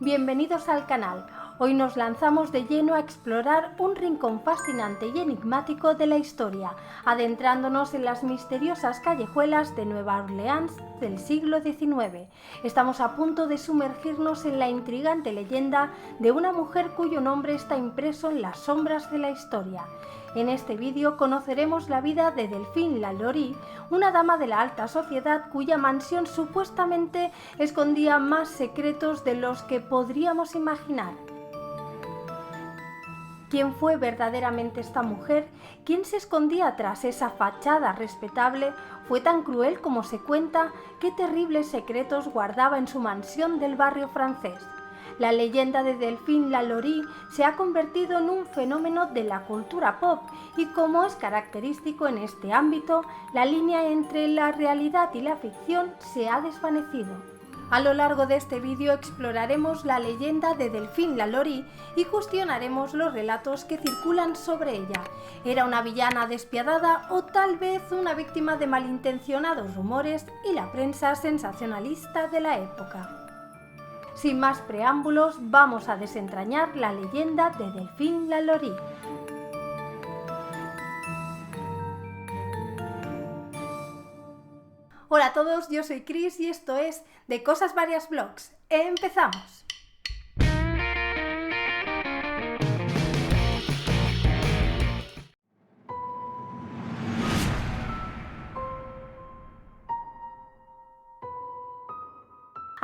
Bienvenidos al canal. Hoy nos lanzamos de lleno a explorar un rincón fascinante y enigmático de la historia, adentrándonos en las misteriosas callejuelas de Nueva Orleans del siglo XIX. Estamos a punto de sumergirnos en la intrigante leyenda de una mujer cuyo nombre está impreso en las sombras de la historia. En este vídeo conoceremos la vida de Delphine Lalaurie, una dama de la alta sociedad cuya mansión supuestamente escondía más secretos de los que podríamos imaginar. ¿Quién fue verdaderamente esta mujer? ¿Quién se escondía tras esa fachada respetable? ¿Fue tan cruel como se cuenta? ¿Qué terribles secretos guardaba en su mansión del barrio francés? La leyenda de Delphine Lalaurie se ha convertido en un fenómeno de la cultura pop y, como es característico en este ámbito, la línea entre la realidad y la ficción se ha desvanecido. A lo largo de este vídeo exploraremos la leyenda de Delphine Lalaurie y cuestionaremos los relatos que circulan sobre ella. ¿Era una villana despiadada o tal vez una víctima de malintencionados rumores y la prensa sensacionalista de la época? Sin más preámbulos, vamos a desentrañar la leyenda de Delphine Lalaurie. Hola a todos, yo soy Chris y esto es De Cosas Varias Vlogs. ¡Empezamos!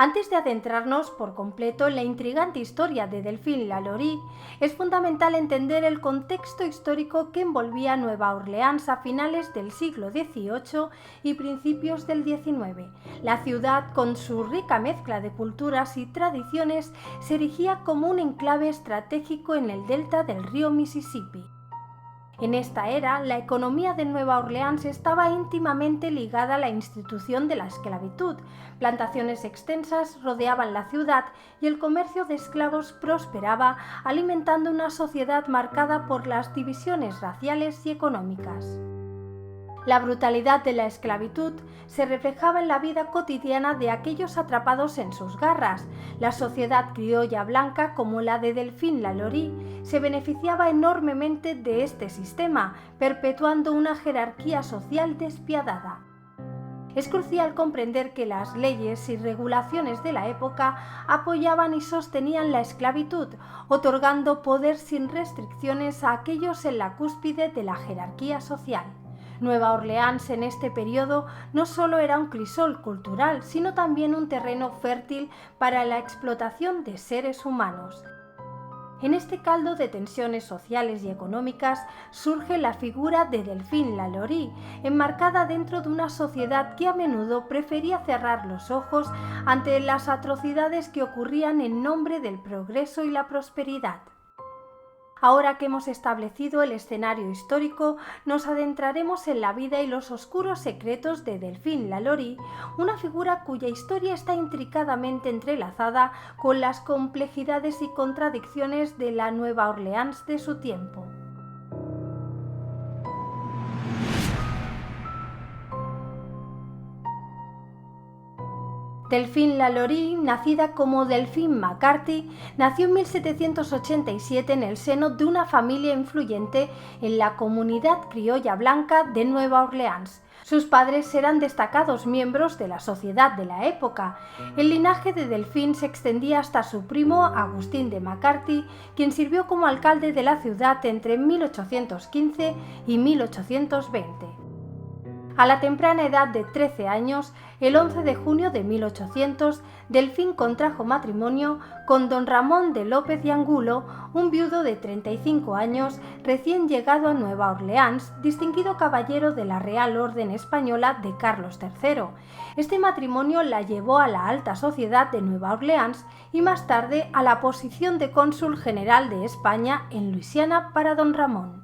Antes de adentrarnos por completo en la intrigante historia de Delphine Lalaurie, es fundamental entender el contexto histórico que envolvía Nueva Orleans a finales del siglo XVIII y principios del XIX. La ciudad, con su rica mezcla de culturas y tradiciones, se erigía como un enclave estratégico en el delta del río Mississippi. En esta era, la economía de Nueva Orleans estaba íntimamente ligada a la institución de la esclavitud. Plantaciones extensas rodeaban la ciudad y el comercio de esclavos prosperaba, alimentando una sociedad marcada por las divisiones raciales y económicas. La brutalidad de la esclavitud se reflejaba en la vida cotidiana de aquellos atrapados en sus garras. La sociedad criolla blanca, como la de Delphine Lalaurie, se beneficiaba enormemente de este sistema, perpetuando una jerarquía social despiadada. Es crucial comprender que las leyes y regulaciones de la época apoyaban y sostenían la esclavitud, otorgando poder sin restricciones a aquellos en la cúspide de la jerarquía social. Nueva Orleans en este periodo no solo era un crisol cultural, sino también un terreno fértil para la explotación de seres humanos. En este caldo de tensiones sociales y económicas surge la figura de Delphine Lalaurie, enmarcada dentro de una sociedad que a menudo prefería cerrar los ojos ante las atrocidades que ocurrían en nombre del progreso y la prosperidad. Ahora que hemos establecido el escenario histórico, nos adentraremos en la vida y los oscuros secretos de Delphine Lalaurie, una figura cuya historia está intricadamente entrelazada con las complejidades y contradicciones de la Nueva Orleans de su tiempo. Delphine Lalaurie, nacida como Delphine McCarthy, nació en 1787 en el seno de una familia influyente en la comunidad criolla blanca de Nueva Orleans. Sus padres eran destacados miembros de la sociedad de la época. El linaje de Delphine se extendía hasta su primo Agustín de McCarthy, quien sirvió como alcalde de la ciudad entre 1815 y 1820. A la temprana edad de 13 años, el 11 de junio de 1800, Delphine contrajo matrimonio con don Ramón de López y Angulo, un viudo de 35 años, recién llegado a Nueva Orleans, distinguido caballero de la Real Orden Española de Carlos III. Este matrimonio la llevó a la alta sociedad de Nueva Orleans y más tarde a la posición de cónsul general de España en Luisiana para don Ramón.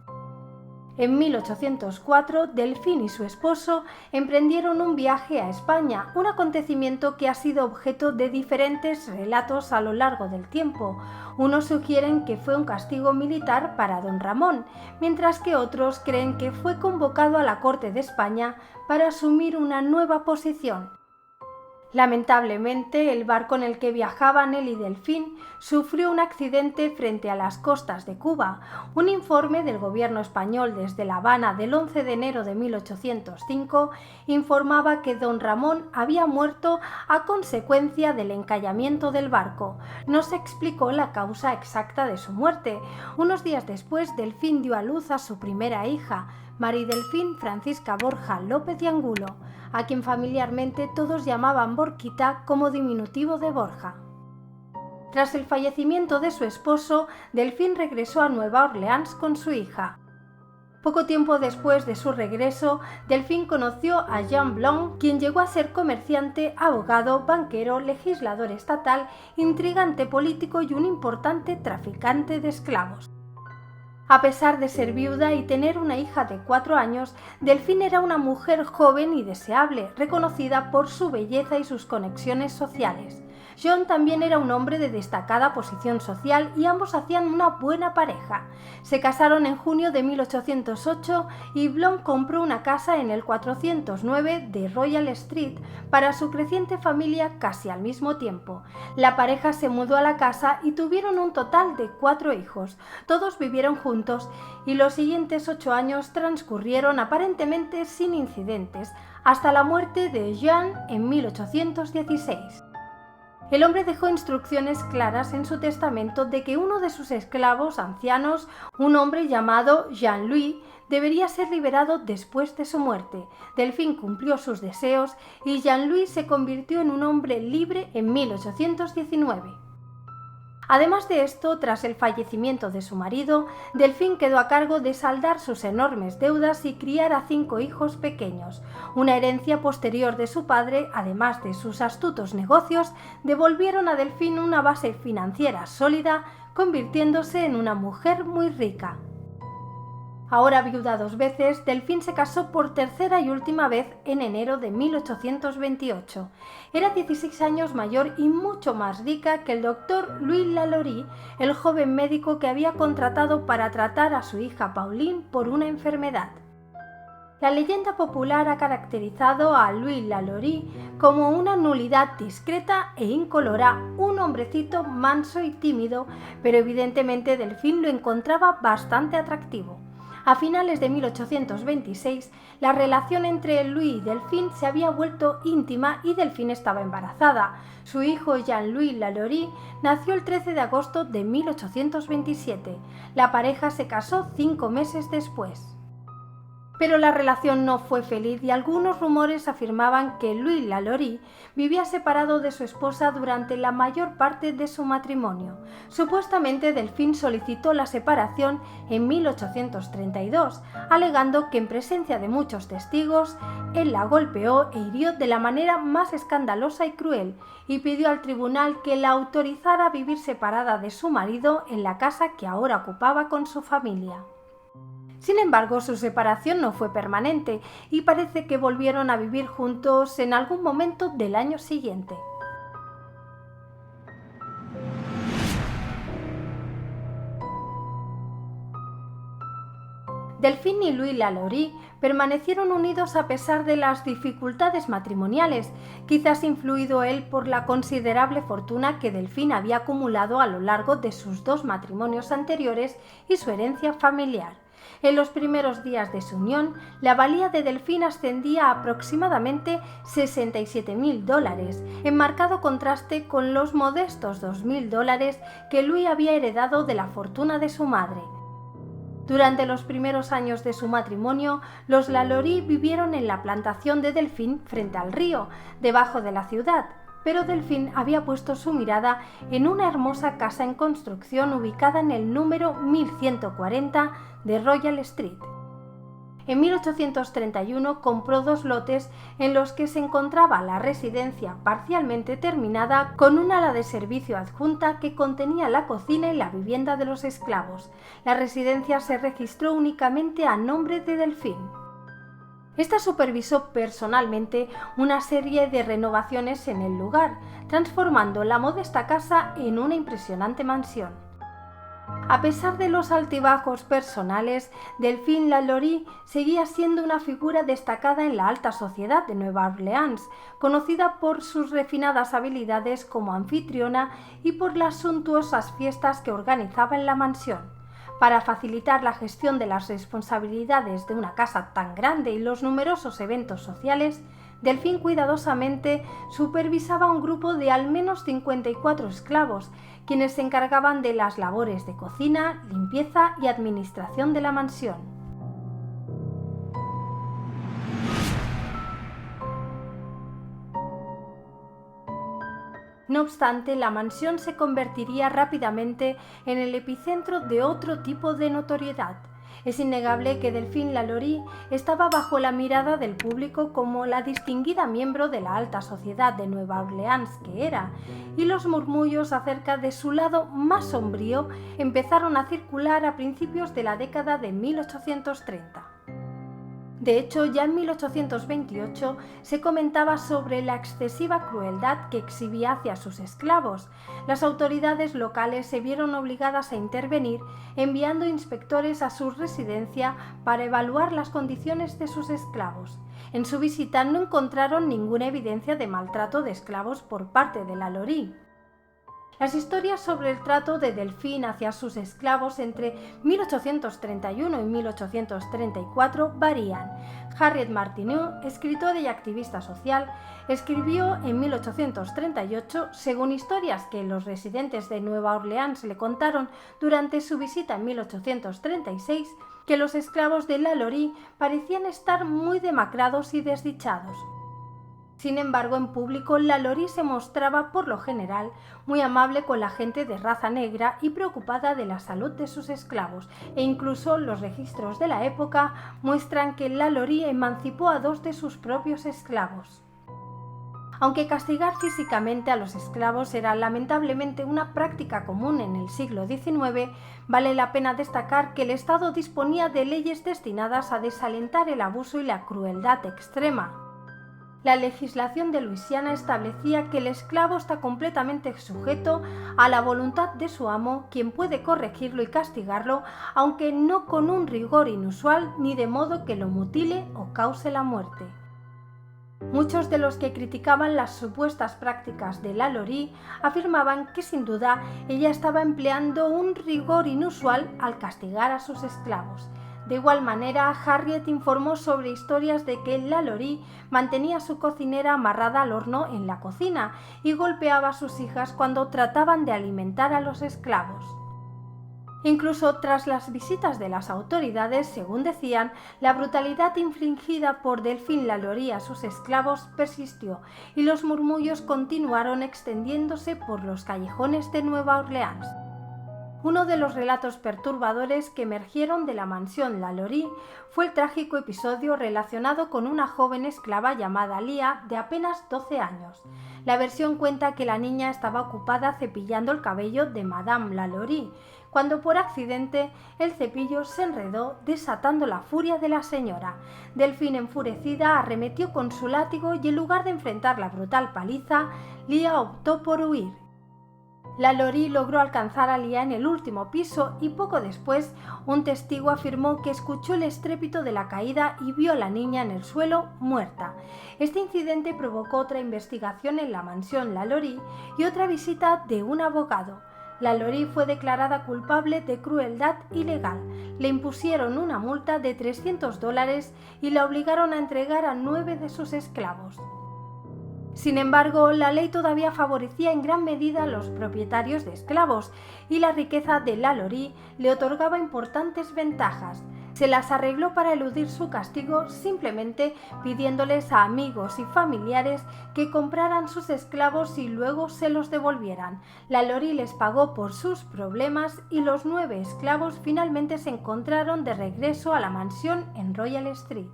En 1804, Delphine y su esposo emprendieron un viaje a España, un acontecimiento que ha sido objeto de diferentes relatos a lo largo del tiempo. Unos sugieren que fue un castigo militar para don Ramón, mientras que otros creen que fue convocado a la corte de España para asumir una nueva posición. Lamentablemente, el barco en el que viajaban él y Delfín sufrió un accidente frente a las costas de Cuba. Un informe del gobierno español desde La Habana del 11 de enero de 1805 informaba que don Ramón había muerto a consecuencia del encallamiento del barco. No se explicó la causa exacta de su muerte. Unos días después, Delfín dio a luz a su primera hija, María Delfín Francisca Borja López de Angulo, a quien familiarmente todos llamaban Borquita como diminutivo de Borja. Tras el fallecimiento de su esposo, Delfín regresó a Nueva Orleans con su hija. Poco tiempo después de su regreso, Delfín conoció a Jean Blanc, quien llegó a ser comerciante, abogado, banquero, legislador estatal, intrigante político y un importante traficante de esclavos. A pesar de ser viuda y tener una hija de 4 años, Delfín era una mujer joven y deseable, reconocida por su belleza y sus conexiones sociales. John también era un hombre de destacada posición social y ambos hacían una buena pareja. Se casaron en junio de 1808 y Blanc compró una casa en el 409 de Royal Street para su creciente familia casi al mismo tiempo. La pareja se mudó a la casa y tuvieron un total de 4 hijos. Todos vivieron juntos y los siguientes 8 años transcurrieron aparentemente sin incidentes, hasta la muerte de Jean en 1816. El hombre dejó instrucciones claras en su testamento de que uno de sus esclavos ancianos, un hombre llamado Jean-Louis, debería ser liberado después de su muerte. Delfín cumplió sus deseos y Jean-Louis se convirtió en un hombre libre en 1819. Además de esto, tras el fallecimiento de su marido, Delfín quedó a cargo de saldar sus enormes deudas y criar a 5 hijos pequeños. Una herencia posterior de su padre, además de sus astutos negocios, devolvieron a Delfín una base financiera sólida, convirtiéndose en una mujer muy rica. Ahora viuda 2 veces, Delfín se casó por tercera y última vez en enero de 1828. Era 16 años mayor y mucho más rica que el doctor Louis Lalaurie, el joven médico que había contratado para tratar a su hija Pauline por una enfermedad. La leyenda popular ha caracterizado a Louis Lalaurie como una nulidad discreta e incolora, un hombrecito manso y tímido, pero evidentemente Delfín lo encontraba bastante atractivo. A finales de 1826, la relación entre Louis y Delfín se había vuelto íntima y Delfín estaba embarazada. Su hijo Jean-Louis Lalaurie nació el 13 de agosto de 1827. La pareja se casó 5 meses después. Pero la relación no fue feliz y algunos rumores afirmaban que Louis Lalaurie vivía separado de su esposa durante la mayor parte de su matrimonio. Supuestamente Delfín solicitó la separación en 1832, alegando que en presencia de muchos testigos, él la golpeó e hirió de la manera más escandalosa y cruel, y pidió al tribunal que la autorizara a vivir separada de su marido en la casa que ahora ocupaba con su familia. Sin embargo, su separación no fue permanente y parece que volvieron a vivir juntos en algún momento del año siguiente. Delfín y Louis Lalaurie permanecieron unidos a pesar de las dificultades matrimoniales, quizás influido él por la considerable fortuna que Delfín había acumulado a lo largo de sus 2 matrimonios anteriores y su herencia familiar. En los primeros días de su unión, la valía de Delfín ascendía a aproximadamente $67.000, en marcado contraste con los modestos $2.000 que Louis había heredado de la fortuna de su madre. Durante los primeros años de su matrimonio, los Lalaurie vivieron en la plantación de Delfín frente al río, debajo de la ciudad, pero Delfín había puesto su mirada en una hermosa casa en construcción ubicada en el número 1140 de Royal Street. En 1831 compró 2 lotes en los que se encontraba la residencia parcialmente terminada con una ala de servicio adjunta que contenía la cocina y la vivienda de los esclavos. La residencia se registró únicamente a nombre de Delfín. Esta supervisó personalmente una serie de renovaciones en el lugar, transformando la modesta casa en una impresionante mansión. A pesar de los altibajos personales, Delphine Lalaurie seguía siendo una figura destacada en la alta sociedad de Nueva Orleans, conocida por sus refinadas habilidades como anfitriona y por las suntuosas fiestas que organizaba en la mansión. Para facilitar la gestión de las responsabilidades de una casa tan grande y los numerosos eventos sociales, Delphine cuidadosamente supervisaba un grupo de al menos 54 esclavos, quienes se encargaban de las labores de cocina, limpieza y administración de la mansión. No obstante, la mansión se convertiría rápidamente en el epicentro de otro tipo de notoriedad. Es innegable que Delphine Lalaurie estaba bajo la mirada del público como la distinguida miembro de la alta sociedad de Nueva Orleans que era, y los murmullos acerca de su lado más sombrío empezaron a circular a principios de la década de 1830. De hecho, ya en 1828 se comentaba sobre la excesiva crueldad que exhibía hacia sus esclavos. Las autoridades locales se vieron obligadas a intervenir, enviando inspectores a su residencia para evaluar las condiciones de sus esclavos. En su visita no encontraron ninguna evidencia de maltrato de esclavos por parte de Lalaurie. Las historias sobre el trato de Delphine hacia sus esclavos entre 1831 y 1834 varían. Harriet Martineau, escritora y activista social, escribió en 1838, según historias que los residentes de Nueva Orleans le contaron durante su visita en 1836, que los esclavos de Lalaurie parecían estar muy demacrados y desdichados. Sin embargo, en público, Lalaurie se mostraba, por lo general, muy amable con la gente de raza negra y preocupada de la salud de sus esclavos, e incluso los registros de la época muestran que Lalaurie emancipó a 2 de sus propios esclavos. Aunque castigar físicamente a los esclavos era lamentablemente una práctica común en el siglo XIX, vale la pena destacar que el Estado disponía de leyes destinadas a desalentar el abuso y la crueldad extrema. La legislación de Luisiana establecía que el esclavo está completamente sujeto a la voluntad de su amo, quien puede corregirlo y castigarlo, aunque no con un rigor inusual ni de modo que lo mutile o cause la muerte. Muchos de los que criticaban las supuestas prácticas de Lalaurie afirmaban que sin duda ella estaba empleando un rigor inusual al castigar a sus esclavos. De igual manera, Harriet informó sobre historias de que Lalaurie mantenía a su cocinera amarrada al horno en la cocina y golpeaba a sus hijas cuando trataban de alimentar a los esclavos. Incluso tras las visitas de las autoridades, según decían, la brutalidad infligida por Delphine Lalaurie a sus esclavos persistió y los murmullos continuaron extendiéndose por los callejones de Nueva Orleans. Uno de los relatos perturbadores que emergieron de la mansión Lalaurie fue el trágico episodio relacionado con una joven esclava llamada Leah de apenas 12 años. La versión cuenta que la niña estaba ocupada cepillando el cabello de Madame Lalaurie, cuando por accidente el cepillo se enredó, desatando la furia de la señora. Delphine, enfurecida, arremetió con su látigo y en lugar de enfrentar la brutal paliza, Leah optó por huir. Lalaurie logró alcanzar a Leah en el último piso y poco después un testigo afirmó que escuchó el estrépito de la caída y vio a la niña en el suelo muerta. Este incidente provocó otra investigación en la mansión Lalaurie y otra visita de un abogado. Lalaurie fue declarada culpable de crueldad ilegal. Le impusieron una multa de $300 y la obligaron a entregar a 9 de sus esclavos. Sin embargo, la ley todavía favorecía en gran medida a los propietarios de esclavos y la riqueza de Lalaurie le otorgaba importantes ventajas. Se las arregló para eludir su castigo simplemente pidiéndoles a amigos y familiares que compraran sus esclavos y luego se los devolvieran. Lalaurie les pagó por sus problemas y los 9 esclavos finalmente se encontraron de regreso a la mansión en Royal Street.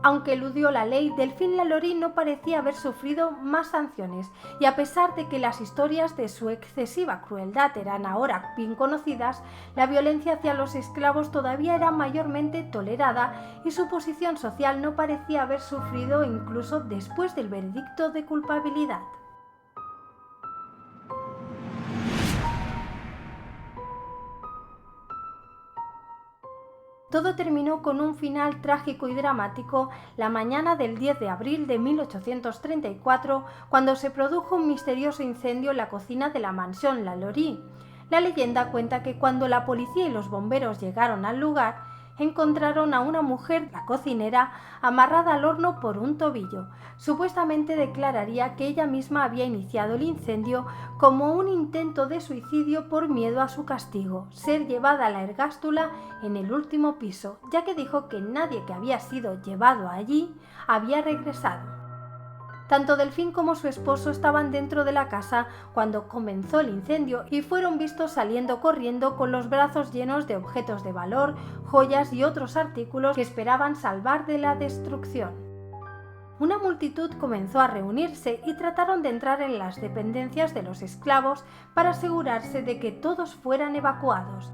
Aunque eludió la ley, Delphine Lalaurie no parecía haber sufrido más sanciones, y a pesar de que las historias de su excesiva crueldad eran ahora bien conocidas, la violencia hacia los esclavos todavía era mayormente tolerada y su posición social no parecía haber sufrido incluso después del veredicto de culpabilidad. Todo terminó con un final trágico y dramático la mañana del 10 de abril de 1834, cuando se produjo un misterioso incendio en la cocina de la mansión Lalaurie. La leyenda cuenta que cuando la policía y los bomberos llegaron al lugar, encontraron a una mujer, la cocinera, amarrada al horno por un tobillo. Supuestamente declararía que ella misma había iniciado el incendio como un intento de suicidio por miedo a su castigo, ser llevada a la ergástula en el último piso, ya que dijo que nadie que había sido llevado allí había regresado. Tanto Delphine como su esposo estaban dentro de la casa cuando comenzó el incendio y fueron vistos saliendo corriendo con los brazos llenos de objetos de valor, joyas y otros artículos que esperaban salvar de la destrucción. Una multitud comenzó a reunirse y trataron de entrar en las dependencias de los esclavos para asegurarse de que todos fueran evacuados.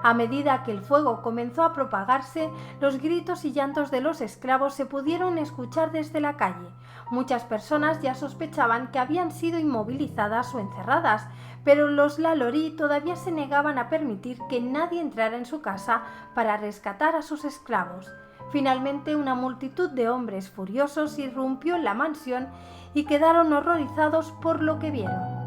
A medida que el fuego comenzó a propagarse, los gritos y llantos de los esclavos se pudieron escuchar desde la calle. Muchas personas ya sospechaban que habían sido inmovilizadas o encerradas, pero los Lalaurie todavía se negaban a permitir que nadie entrara en su casa para rescatar a sus esclavos. Finalmente, una multitud de hombres furiosos irrumpió en la mansión y quedaron horrorizados por lo que vieron.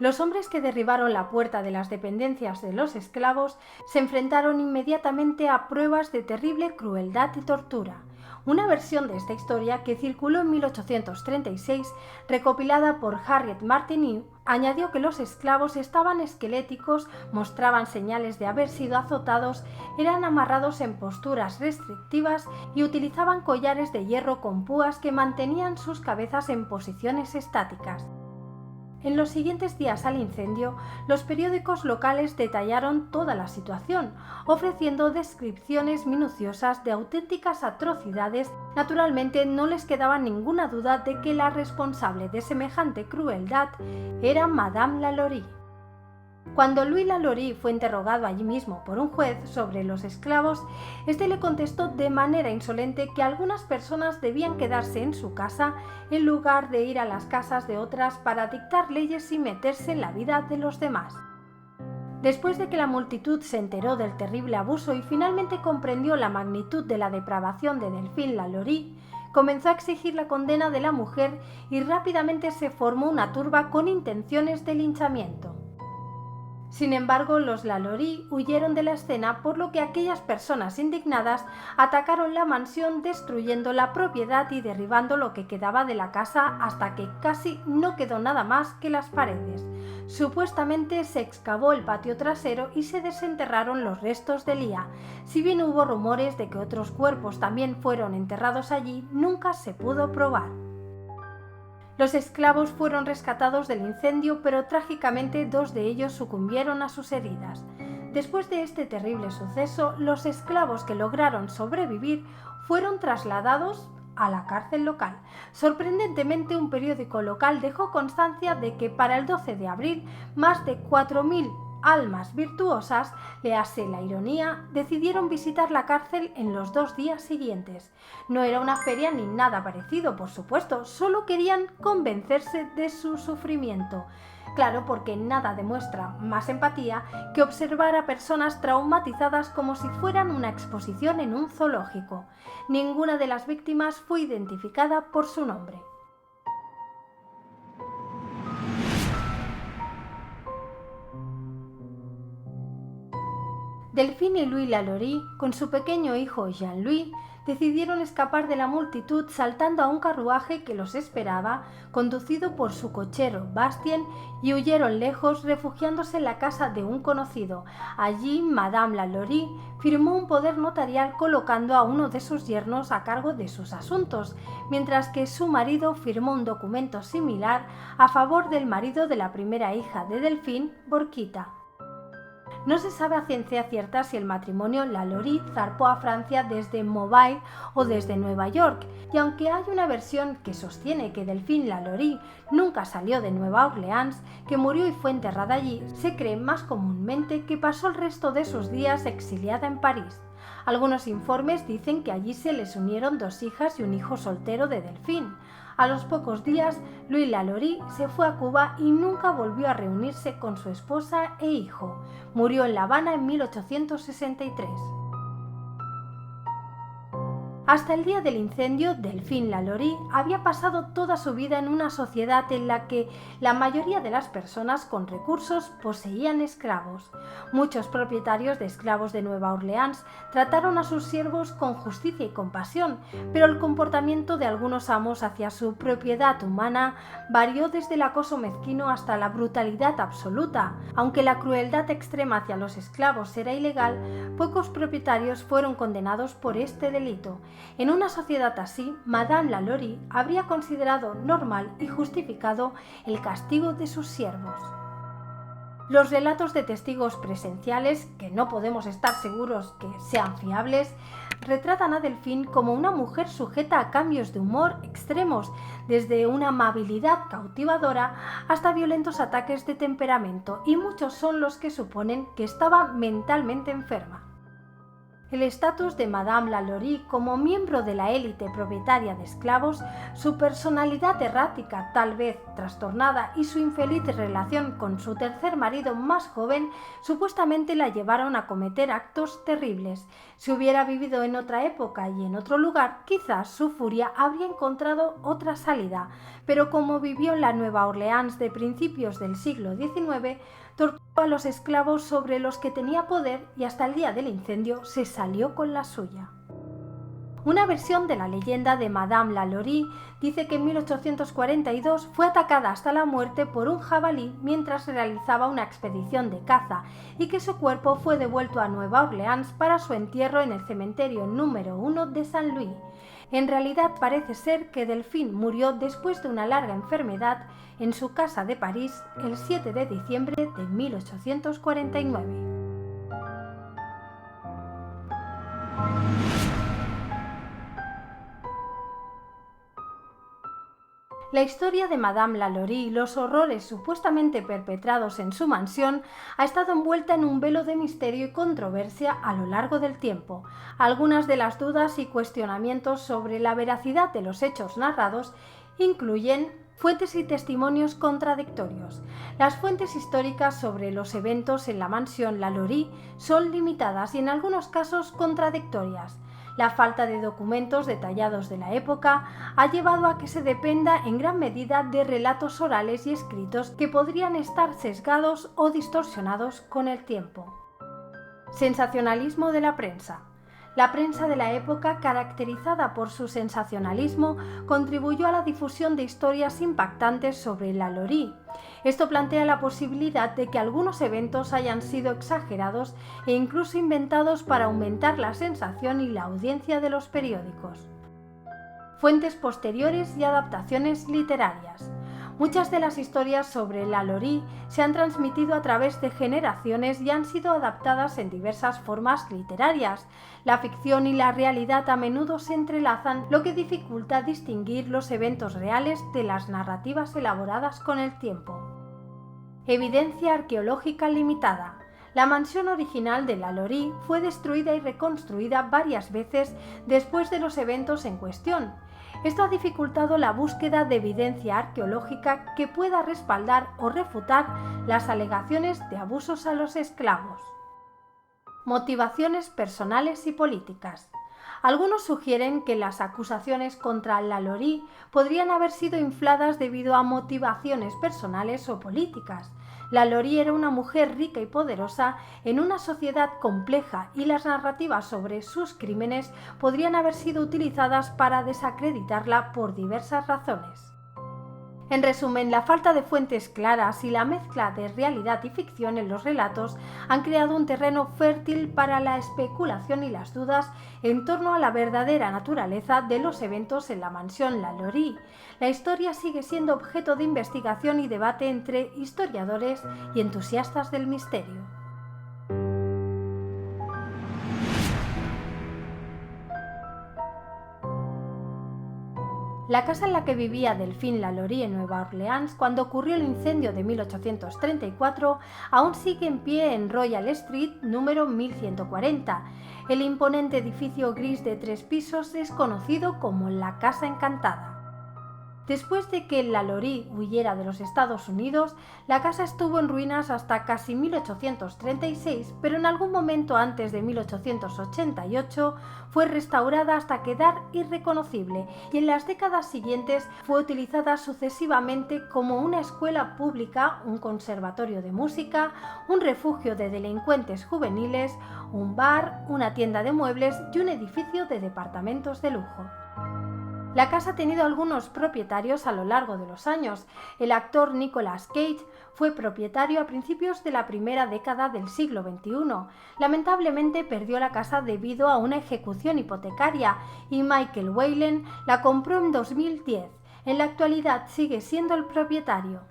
Los hombres que derribaron la puerta de las dependencias de los esclavos se enfrentaron inmediatamente a pruebas de terrible crueldad y tortura. Una versión de esta historia, que circuló en 1836, recopilada por Harriet Martineau, añadió que los esclavos estaban esqueléticos, mostraban señales de haber sido azotados, eran amarrados en posturas restrictivas y utilizaban collares de hierro con púas que mantenían sus cabezas en posiciones estáticas. En los siguientes días al incendio, los periódicos locales detallaron toda la situación, ofreciendo descripciones minuciosas de auténticas atrocidades. Naturalmente, no les quedaba ninguna duda de que la responsable de semejante crueldad era Madame Lalaurie. Cuando Louis Lalaurie fue interrogado allí mismo por un juez sobre los esclavos, este le contestó de manera insolente que algunas personas debían quedarse en su casa en lugar de ir a las casas de otras para dictar leyes y meterse en la vida de los demás. Después de que la multitud se enteró del terrible abuso y finalmente comprendió la magnitud de la depravación de Delphine Lalaurie, comenzó a exigir la condena de la mujer y rápidamente se formó una turba con intenciones de linchamiento. Sin embargo, los Lalaurie huyeron de la escena, por lo que aquellas personas indignadas atacaron la mansión, destruyendo la propiedad y derribando lo que quedaba de la casa hasta que casi no quedó nada más que las paredes. Supuestamente se excavó el patio trasero y se desenterraron los restos de Lia. Si bien hubo rumores de que otros cuerpos también fueron enterrados allí, nunca se pudo probar. Los esclavos fueron rescatados del incendio, pero trágicamente 2 de ellos sucumbieron a sus heridas. Después de este terrible suceso, los esclavos que lograron sobrevivir fueron trasladados a la cárcel local. Sorprendentemente, un periódico local dejó constancia de que para el 12 de abril más de 4.000 almas virtuosas, léase la ironía, decidieron visitar la cárcel en los 2 días siguientes. No era una feria ni nada parecido, por supuesto, solo querían convencerse de su sufrimiento. Claro, porque nada demuestra más empatía que observar a personas traumatizadas como si fueran una exposición en un zoológico. Ninguna de las víctimas fue identificada por su nombre. Delphine y Louis Lalaurie, con su pequeño hijo Jean-Louis, decidieron escapar de la multitud saltando a un carruaje que los esperaba, conducido por su cochero Bastien, y huyeron lejos, refugiándose en la casa de un conocido. Allí, Madame Lalaurie firmó un poder notarial colocando a uno de sus yernos a cargo de sus asuntos, mientras que su marido firmó un documento similar a favor del marido de la primera hija de Delphine, Borquita. No se sabe a ciencia cierta si el matrimonio Lalaurie zarpó a Francia desde Mobile o desde Nueva York, y aunque hay una versión que sostiene que Delphine Lalaurie nunca salió de Nueva Orleans, que murió y fue enterrada allí, se cree más comúnmente que pasó el resto de sus días exiliada en París. Algunos informes dicen que allí se les unieron 2 hijas y un hijo soltero de Delfín. A los pocos días, Louis Lalaurie se fue a Cuba y nunca volvió a reunirse con su esposa e hijo. Murió en La Habana en 1863. Hasta el día del incendio, Delfín Lalaurie había pasado toda su vida en una sociedad en la que la mayoría de las personas con recursos poseían esclavos. Muchos propietarios de esclavos de Nueva Orleans trataron a sus siervos con justicia y compasión, pero el comportamiento de algunos amos hacia su propiedad humana varió desde el acoso mezquino hasta la brutalidad absoluta. Aunque la crueldad extrema hacia los esclavos era ilegal, pocos propietarios fueron condenados por este delito. En una sociedad así, Madame Lalaurie habría considerado normal y justificado el castigo de sus siervos. Los relatos de testigos presenciales, que no podemos estar seguros que sean fiables, retratan a Delfín como una mujer sujeta a cambios de humor extremos, desde una amabilidad cautivadora hasta violentos ataques de temperamento, y muchos son los que suponen que estaba mentalmente enferma. El estatus de Madame Lalaurie como miembro de la élite propietaria de esclavos, su personalidad errática, tal vez trastornada, y su infeliz relación con su tercer marido más joven supuestamente la llevaron a cometer actos terribles. Si hubiera vivido en otra época y en otro lugar, quizás su furia habría encontrado otra salida, pero como vivió en la Nueva Orleans de principios del siglo XIX, torturó a los esclavos sobre los que tenía poder y hasta el día del incendio se salió con la suya. Una versión de la leyenda de Madame Lalaurie dice que en 1842 fue atacada hasta la muerte por un jabalí mientras realizaba una expedición de caza y que su cuerpo fue devuelto a Nueva Orleans para su entierro en el cementerio número 1 de San Luis. En realidad parece ser que Delfín murió después de una larga enfermedad en su casa de París el 7 de diciembre de 1849. La historia de Madame Lalaurie y los horrores supuestamente perpetrados en su mansión ha estado envuelta en un velo de misterio y controversia a lo largo del tiempo. Algunas de las dudas y cuestionamientos sobre la veracidad de los hechos narrados incluyen fuentes y testimonios contradictorios. Las fuentes históricas sobre los eventos en la mansión Lalaurie son limitadas y en algunos casos contradictorias. La falta de documentos detallados de la época ha llevado a que se dependa en gran medida de relatos orales y escritos que podrían estar sesgados o distorsionados con el tiempo. Sensacionalismo de la prensa. La prensa de la época, caracterizada por su sensacionalismo, contribuyó a la difusión de historias impactantes sobre Lalaurie. Esto plantea la posibilidad de que algunos eventos hayan sido exagerados e incluso inventados para aumentar la sensación y la audiencia de los periódicos. Fuentes posteriores y adaptaciones literarias. Muchas de las historias sobre Lalaurie se han transmitido a través de generaciones y han sido adaptadas en diversas formas literarias. La ficción y la realidad a menudo se entrelazan, lo que dificulta distinguir los eventos reales de las narrativas elaboradas con el tiempo. Evidencia arqueológica limitada. La mansión original de Lalaurie fue destruida y reconstruida varias veces después de los eventos en cuestión. Esto ha dificultado la búsqueda de evidencia arqueológica que pueda respaldar o refutar las alegaciones de abusos a los esclavos. Motivaciones personales y políticas. Algunos sugieren que las acusaciones contra Lalaurie podrían haber sido infladas debido a motivaciones personales o políticas. Lalaurie era una mujer rica y poderosa en una sociedad compleja y las narrativas sobre sus crímenes podrían haber sido utilizadas para desacreditarla por diversas razones. En resumen, la falta de fuentes claras y la mezcla de realidad y ficción en los relatos han creado un terreno fértil para la especulación y las dudas en torno a la verdadera naturaleza de los eventos en la mansión Lalaurie. La historia sigue siendo objeto de investigación y debate entre historiadores y entusiastas del misterio. La casa en la que vivía Delphine Lalaurie en Nueva Orleans cuando ocurrió el incendio de 1834 aún sigue en pie en Royal Street número 1140. El imponente edificio gris de 3 pisos es conocido como la Casa Encantada. Después de que Lalaurie huyera de los Estados Unidos, la casa estuvo en ruinas hasta casi 1836, pero en algún momento antes de 1888 fue restaurada hasta quedar irreconocible y en las décadas siguientes fue utilizada sucesivamente como una escuela pública, un conservatorio de música, un refugio de delincuentes juveniles, un bar, una tienda de muebles y un edificio de departamentos de lujo. La casa ha tenido algunos propietarios a lo largo de los años. El actor Nicolas Cage fue propietario a principios de la primera década del siglo XXI. Lamentablemente perdió la casa debido a una ejecución hipotecaria y Michael Whelan la compró en 2010. En la actualidad sigue siendo el propietario.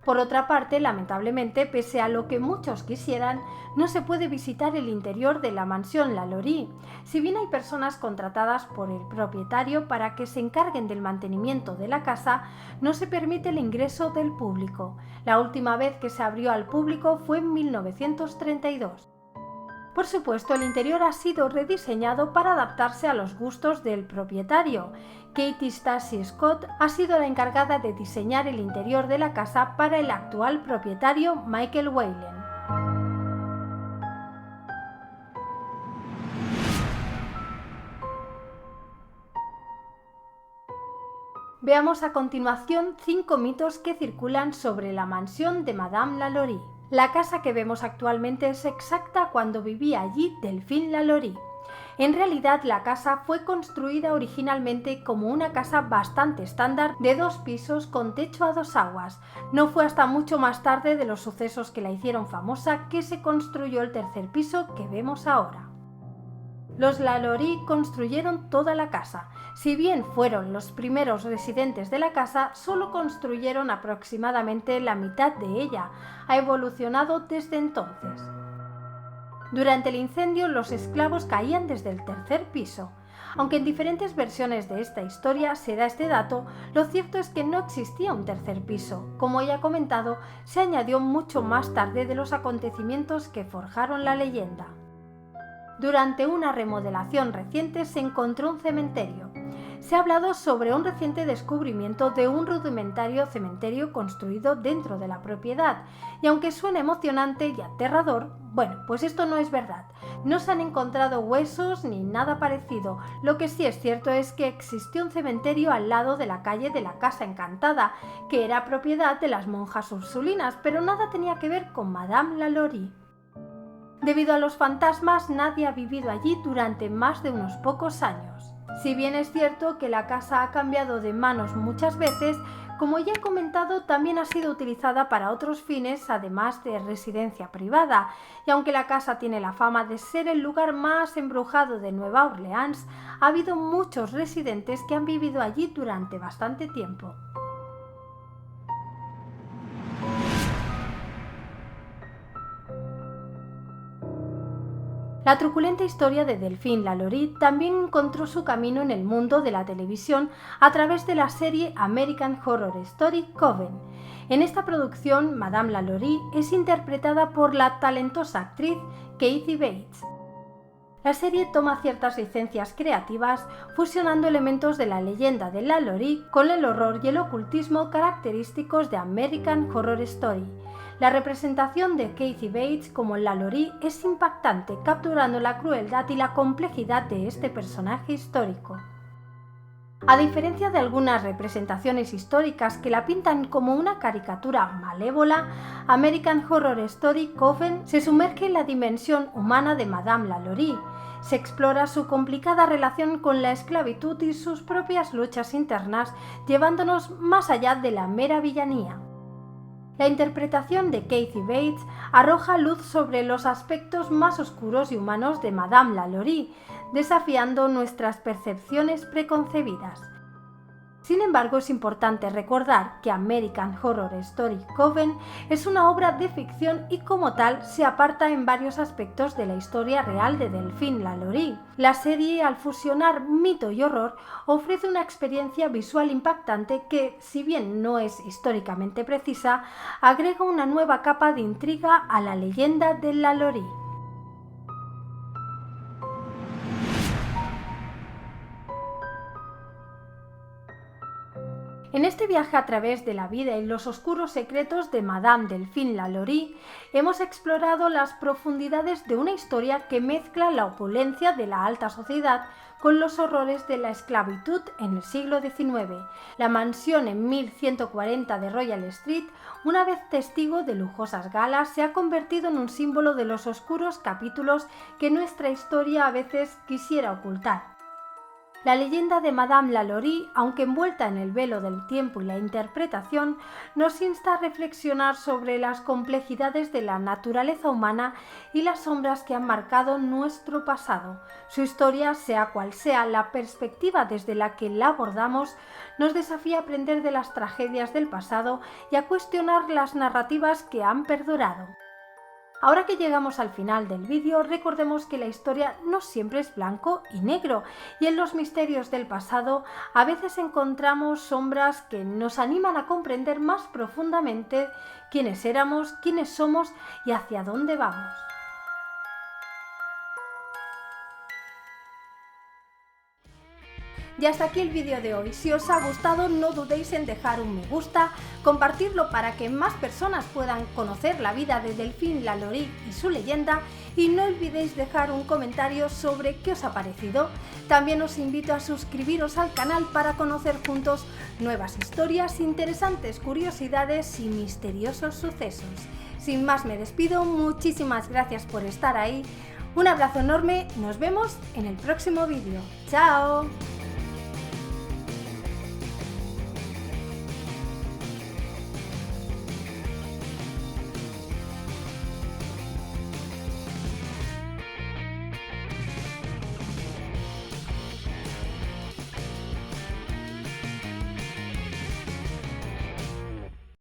Por otra parte, lamentablemente, pese a lo que muchos quisieran, no se puede visitar el interior de la mansión Lalaurie. Si bien hay personas contratadas por el propietario para que se encarguen del mantenimiento de la casa, no se permite el ingreso del público. La última vez que se abrió al público fue en 1932. Por supuesto, el interior ha sido rediseñado para adaptarse a los gustos del propietario. Katie Stacy Scott ha sido la encargada de diseñar el interior de la casa para el actual propietario Michael Whelan. Veamos a continuación 5 mitos que circulan sobre la mansión de Madame Lalaurie. La casa que vemos actualmente es exacta cuando vivía allí Delphine Lalaurie. En realidad, la casa fue construida originalmente como una casa bastante estándar de 2 pisos con techo a 2 aguas. No fue hasta mucho más tarde de los sucesos que la hicieron famosa que se construyó el 3er piso que vemos ahora. Los Lalaurie construyeron toda la casa. Si bien fueron los primeros residentes de la casa, solo construyeron aproximadamente la mitad de ella. Ha evolucionado desde entonces. Durante el incendio, los esclavos caían desde el 3er piso. Aunque en diferentes versiones de esta historia se da este dato, lo cierto es que no existía un 3er piso. Como ya he comentado, se añadió mucho más tarde de los acontecimientos que forjaron la leyenda. Durante una remodelación reciente se encontró un cementerio. Se ha hablado sobre un reciente descubrimiento de un rudimentario cementerio construido dentro de la propiedad, y aunque suena emocionante y aterrador, bueno, pues esto no es verdad. No se han encontrado huesos ni nada parecido. Lo que sí es cierto es que existió un cementerio al lado de la calle de la Casa Encantada, que era propiedad de las monjas ursulinas, pero nada tenía que ver con Madame Lalaurie. Debido a los fantasmas, nadie ha vivido allí durante más de unos pocos años. Si bien es cierto que la casa ha cambiado de manos muchas veces, como ya he comentado, también ha sido utilizada para otros fines, además de residencia privada, y aunque la casa tiene la fama de ser el lugar más embrujado de Nueva Orleans, ha habido muchos residentes que han vivido allí durante bastante tiempo. La truculenta historia de Delphine Lalaurie también encontró su camino en el mundo de la televisión a través de la serie American Horror Story Coven. En esta producción, Madame Lalaurie es interpretada por la talentosa actriz Kathy Bates. La serie toma ciertas licencias creativas, fusionando elementos de la leyenda de Lalaurie con el horror y el ocultismo característicos de American Horror Story. La representación de Kathy Bates como Lalaurie es impactante, capturando la crueldad y la complejidad de este personaje histórico. A diferencia de algunas representaciones históricas que la pintan como una caricatura malévola, American Horror Story Coven se sumerge en la dimensión humana de Madame Lalaurie. Se explora su complicada relación con la esclavitud y sus propias luchas internas, llevándonos más allá de la mera villanía. La interpretación de Kathy Bates arroja luz sobre los aspectos más oscuros y humanos de Madame Lalaurie, desafiando nuestras percepciones preconcebidas. Sin embargo, es importante recordar que American Horror Story Coven es una obra de ficción y como tal se aparta en varios aspectos de la historia real de Delphine Lalaurie. La serie, al fusionar mito y horror, ofrece una experiencia visual impactante que, si bien no es históricamente precisa, agrega una nueva capa de intriga a la leyenda de Lalaurie. En este viaje a través de la vida y los oscuros secretos de Madame Delphine Lalaurie, hemos explorado las profundidades de una historia que mezcla la opulencia de la alta sociedad con los horrores de la esclavitud en el siglo XIX. La mansión en 1140 de Royal Street, una vez testigo de lujosas galas, se ha convertido en un símbolo de los oscuros capítulos que nuestra historia a veces quisiera ocultar. La leyenda de Madame Lalaurie, aunque envuelta en el velo del tiempo y la interpretación, nos insta a reflexionar sobre las complejidades de la naturaleza humana y las sombras que han marcado nuestro pasado. Su historia, sea cual sea la perspectiva desde la que la abordamos, nos desafía a aprender de las tragedias del pasado y a cuestionar las narrativas que han perdurado. Ahora que llegamos al final del vídeo, recordemos que la historia no siempre es blanco y negro, y en los misterios del pasado a veces encontramos sombras que nos animan a comprender más profundamente quiénes éramos, quiénes somos y hacia dónde vamos. Y hasta aquí el vídeo de hoy. Si os ha gustado, no dudéis en dejar un me gusta, compartirlo para que más personas puedan conocer la vida de Delphine Lalaurie y su leyenda, y no olvidéis dejar un comentario sobre qué os ha parecido. También os invito a suscribiros al canal para conocer juntos nuevas historias, interesantes curiosidades y misteriosos sucesos. Sin más me despido, muchísimas gracias por estar ahí, un abrazo enorme, nos vemos en el próximo vídeo. ¡Chao!